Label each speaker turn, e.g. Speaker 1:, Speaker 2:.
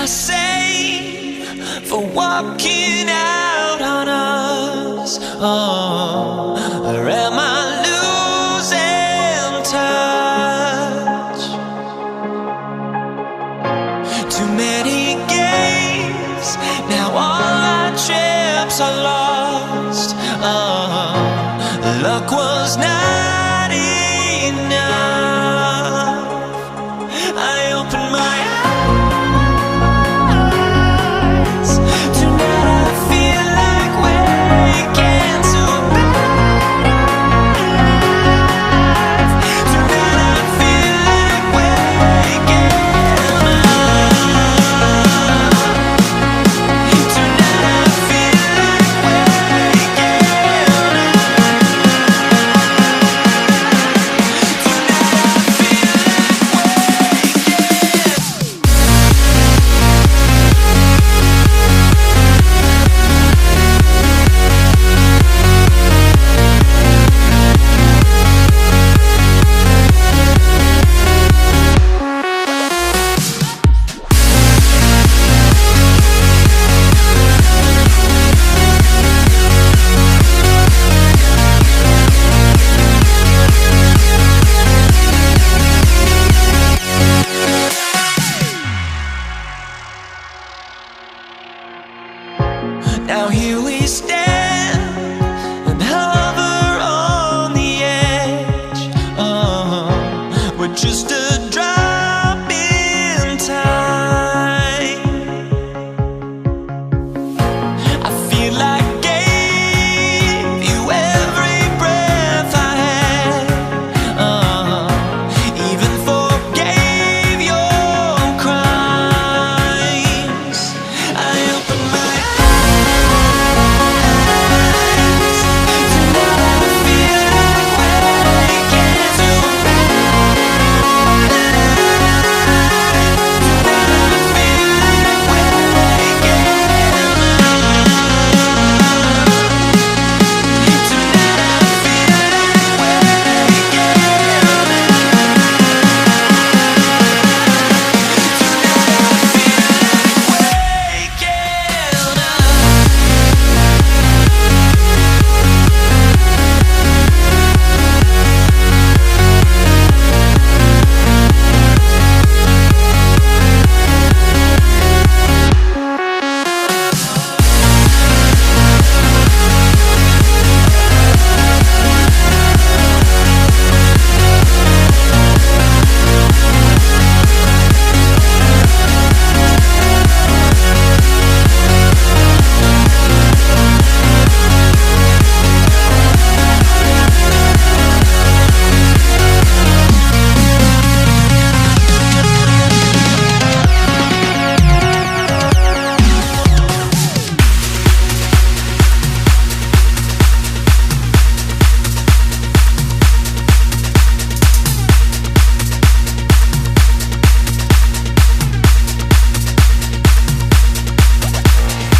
Speaker 1: sane for walking out on us? Or am I losing touch? Too many games, now all our chips are lost. Luck was not enough. I opened my eyes. Tonight I feel like waking to life. Tonight I feel like waking up. Tonight I feel like waking now here we stand.